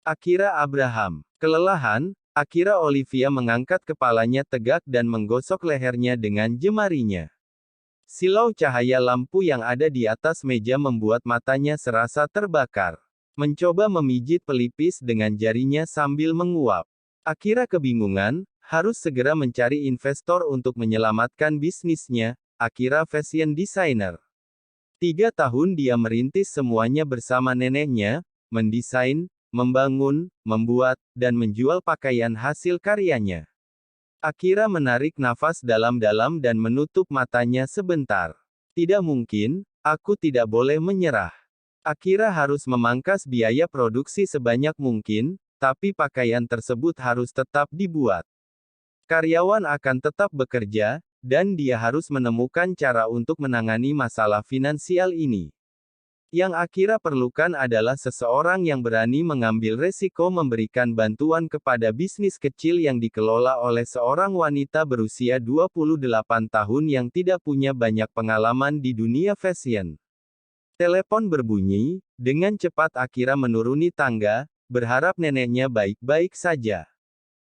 Akira Abraham. Kelelahan, Akira Olivia mengangkat kepalanya tegak dan menggosok lehernya dengan jemarinya. Silau cahaya lampu yang ada di atas meja membuat matanya serasa terbakar. Mencoba memijit pelipis dengan jarinya sambil menguap. Akira kebingungan, harus segera mencari investor untuk menyelamatkan bisnisnya. Akira fashion designer. 3 tahun dia merintis semuanya bersama neneknya, mendesain, membangun, membuat, dan menjual pakaian hasil karyanya. Akira menarik nafas dalam-dalam dan menutup matanya sebentar. Tidak mungkin, aku tidak boleh menyerah. Akira harus memangkas biaya produksi sebanyak mungkin, tapi pakaian tersebut harus tetap dibuat. Karyawan akan tetap bekerja, dan dia harus menemukan cara untuk menangani masalah finansial ini. Yang Akira perlukan adalah seseorang yang berani mengambil resiko memberikan bantuan kepada bisnis kecil yang dikelola oleh seorang wanita berusia 28 tahun yang tidak punya banyak pengalaman di dunia fashion. Telepon berbunyi, dengan cepat Akira menuruni tangga, berharap neneknya baik-baik saja.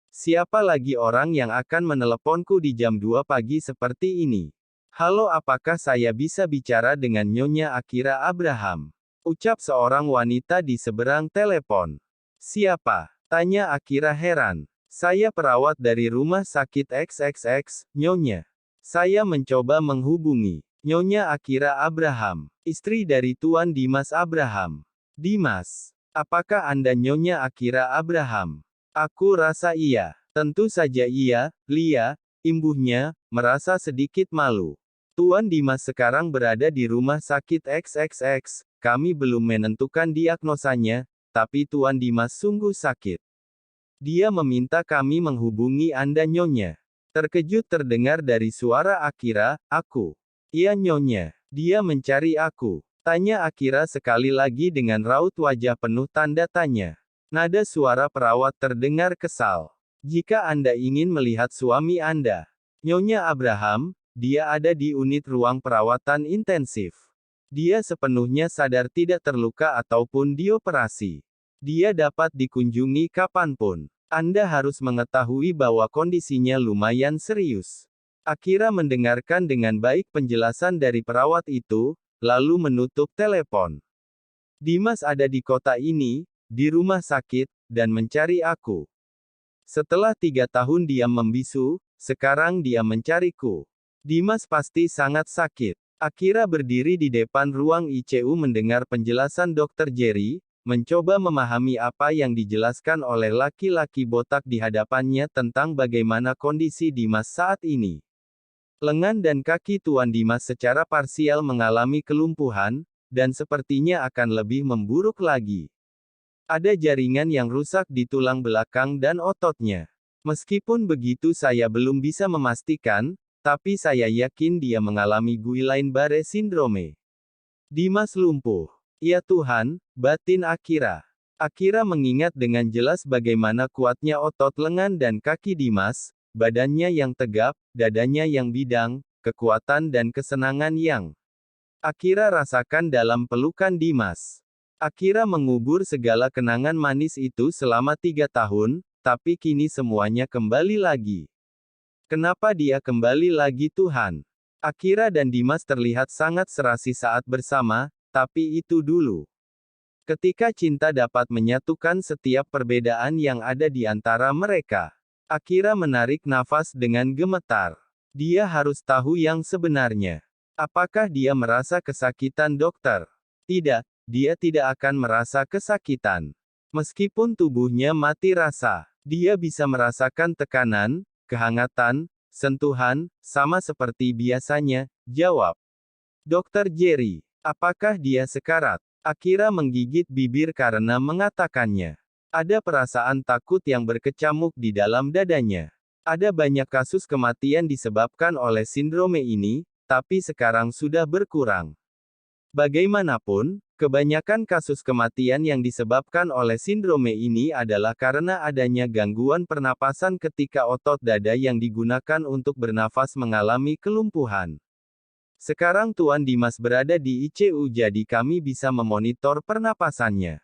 Siapa lagi orang yang akan meneleponku di jam 2 pagi seperti ini? Halo, apakah saya bisa bicara dengan Nyonya Akira Abraham? Ucap seorang wanita di seberang telepon. Siapa? Tanya Akira heran. Saya perawat dari rumah sakit XXX, Nyonya. Saya mencoba menghubungi Nyonya Akira Abraham, istri dari Tuan Dimas Abraham. Dimas, apakah Anda Nyonya Akira Abraham? Aku rasa iya. Tentu saja iya, Lia, imbuhnya, merasa sedikit malu. Tuan Dimas sekarang berada di rumah sakit XXX, kami belum menentukan diagnosanya, tapi Tuan Dimas sungguh sakit. Dia meminta kami menghubungi Anda Nyonya. Terkejut terdengar dari suara Akira, aku. Iya Nyonya. Dia mencari aku. Tanya Akira sekali lagi dengan raut wajah penuh tanda tanya. Nada suara perawat terdengar kesal. Jika Anda ingin melihat suami Anda, Nyonya Abraham, dia ada di unit ruang perawatan intensif. Dia sepenuhnya sadar tidak terluka ataupun dioperasi. Dia dapat dikunjungi kapanpun. Anda harus mengetahui bahwa kondisinya lumayan serius. Akira mendengarkan dengan baik penjelasan dari perawat itu, lalu menutup telepon. Dimas ada di kota ini, di rumah sakit, dan mencari aku. Setelah 3 tahun dia membisu, sekarang dia mencariku. Dimas pasti sangat sakit. Akira berdiri di depan ruang ICU mendengar penjelasan Dr. Jerry, mencoba memahami apa yang dijelaskan oleh laki-laki botak di hadapannya tentang bagaimana kondisi Dimas saat ini. Lengan dan kaki Tuan Dimas secara parsial mengalami kelumpuhan, dan sepertinya akan lebih memburuk lagi. Ada jaringan yang rusak di tulang belakang dan ototnya. Meskipun begitu saya belum bisa memastikan, tapi saya yakin dia mengalami Guillain-Barré syndrome. Dimas lumpuh. Ya Tuhan, batin Akira. Akira mengingat dengan jelas bagaimana kuatnya otot lengan dan kaki Dimas, badannya yang tegap, dadanya yang bidang, kekuatan dan kesenangan yang Akira rasakan dalam pelukan Dimas. Akira mengubur segala kenangan manis itu selama 3 tahun, tapi kini semuanya kembali lagi. Kenapa dia kembali lagi Tuhan? Akira dan Dimas terlihat sangat serasi saat bersama, tapi itu dulu. Ketika cinta dapat menyatukan setiap perbedaan yang ada di antara mereka. Akira menarik nafas dengan gemetar. Dia harus tahu yang sebenarnya. Apakah dia merasa kesakitan dokter? Tidak. Dia tidak akan merasa kesakitan. Meskipun tubuhnya mati rasa, dia bisa merasakan tekanan, kehangatan, sentuhan, sama seperti biasanya, jawab. Dr. Jerry, apakah dia sekarat? Akira menggigit bibir karena mengatakannya. Ada perasaan takut yang berkecamuk di dalam dadanya. Ada banyak kasus kematian disebabkan oleh sindrome ini, tapi sekarang sudah berkurang. Bagaimanapun, kebanyakan kasus kematian yang disebabkan oleh sindrome ini adalah karena adanya gangguan pernapasan ketika otot dada yang digunakan untuk bernafas mengalami kelumpuhan. Sekarang Tuan Dimas berada di ICU jadi kami bisa memonitor pernapasannya.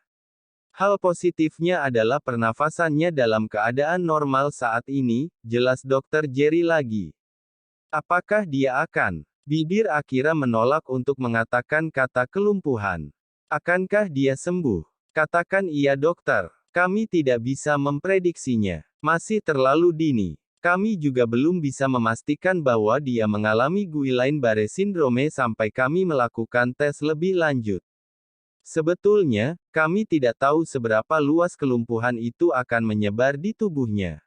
Hal positifnya adalah pernafasannya dalam keadaan normal saat ini, jelas Dr. Jerry lagi. Apakah dia akan? Bibir Akira menolak untuk mengatakan kata kelumpuhan. Akankah dia sembuh? Katakan iya dokter. Kami tidak bisa memprediksinya. Masih terlalu dini. Kami juga belum bisa memastikan bahwa dia mengalami Guillain-Barré syndrome sampai kami melakukan tes lebih lanjut. Sebetulnya, kami tidak tahu seberapa luas kelumpuhan itu akan menyebar di tubuhnya.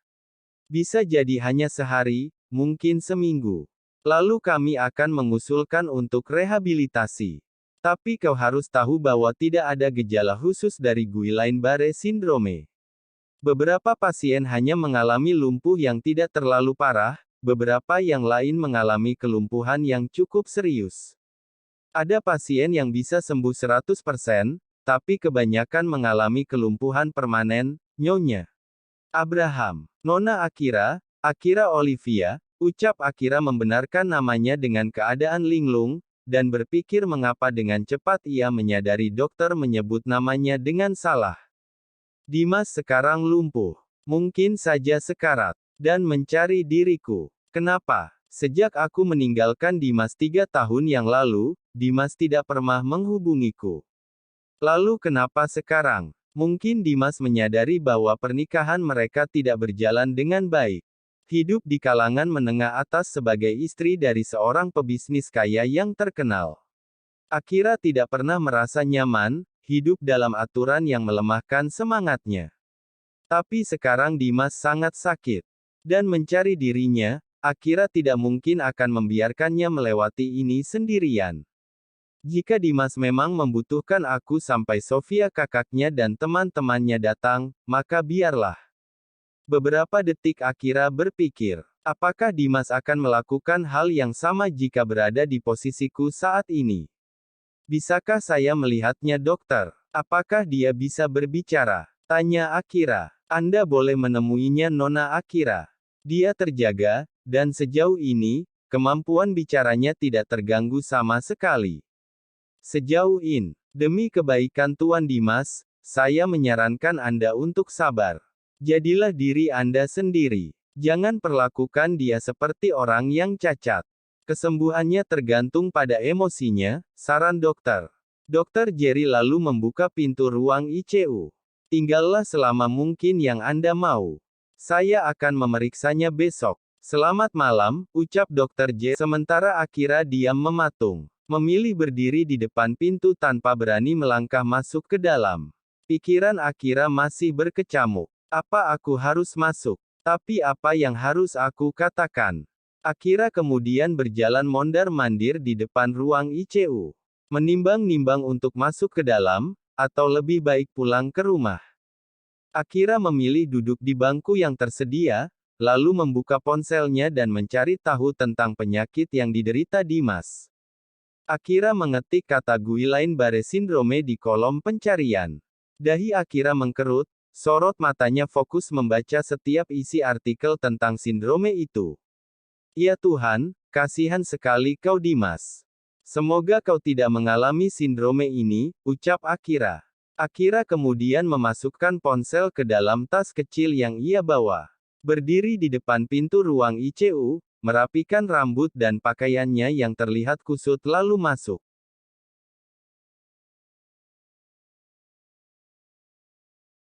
Bisa jadi hanya sehari, mungkin seminggu. Lalu kami akan mengusulkan untuk rehabilitasi. Tapi kau harus tahu bahwa tidak ada gejala khusus dari Guillain-Barré syndrome. Beberapa pasien hanya mengalami lumpuh yang tidak terlalu parah, beberapa yang lain mengalami kelumpuhan yang cukup serius. Ada pasien yang bisa sembuh 100%, tapi kebanyakan mengalami kelumpuhan permanen, Nyonya Abraham. Nona Akira, Akira Olivia, ucap Akira membenarkan namanya dengan keadaan linglung, dan berpikir mengapa dengan cepat ia menyadari dokter menyebut namanya dengan salah. Dimas sekarang lumpuh. Mungkin saja sekarat. Dan mencari diriku. Kenapa? Sejak aku meninggalkan Dimas 3 tahun yang lalu, Dimas tidak pernah menghubungiku. Lalu kenapa sekarang? Mungkin Dimas menyadari bahwa pernikahan mereka tidak berjalan dengan baik. Hidup di kalangan menengah atas sebagai istri dari seorang pebisnis kaya yang terkenal. Akira tidak pernah merasa nyaman, hidup dalam aturan yang melemahkan semangatnya. Tapi sekarang Dimas sangat sakit. Dan mencari dirinya, Akira tidak mungkin akan membiarkannya melewati ini sendirian. Jika Dimas memang membutuhkan aku sampai Sofia kakaknya dan teman-temannya datang, maka biarlah. Beberapa detik Akira berpikir, apakah Dimas akan melakukan hal yang sama jika berada di posisiku saat ini? Bisakah saya melihatnya dokter? Apakah dia bisa berbicara? Tanya Akira. Anda boleh menemuinya Nona Akira. Dia terjaga, dan sejauh ini, kemampuan bicaranya tidak terganggu sama sekali. Sejauh ini, demi kebaikan Tuan Dimas, saya menyarankan Anda untuk sabar. Jadilah diri Anda sendiri. Jangan perlakukan dia seperti orang yang cacat. Kesembuhannya tergantung pada emosinya, saran dokter. Dokter Jerry lalu membuka pintu ruang ICU. Tinggallah selama mungkin yang Anda mau. Saya akan memeriksanya besok. Selamat malam, ucap Dokter Jerry. Sementara Akira diam mematung. Memilih berdiri di depan pintu tanpa berani melangkah masuk ke dalam. Pikiran Akira masih berkecamuk. Apa aku harus masuk? Tapi apa yang harus aku katakan? Akira kemudian berjalan mondar-mandir di depan ruang ICU. Menimbang-nimbang untuk masuk ke dalam, atau lebih baik pulang ke rumah. Akira memilih duduk di bangku yang tersedia, lalu membuka ponselnya dan mencari tahu tentang penyakit yang diderita Dimas. Akira mengetik kata Guillain-Barré syndrome di kolom pencarian. Dahi Akira mengkerut, sorot matanya fokus membaca setiap isi artikel tentang sindrome itu. Ya Tuhan, kasihan sekali kau Dimas. Semoga kau tidak mengalami sindrome ini, ucap Akira. Akira kemudian memasukkan ponsel ke dalam tas kecil yang ia bawa. Berdiri di depan pintu ruang ICU, merapikan rambut dan pakaiannya yang terlihat kusut lalu masuk.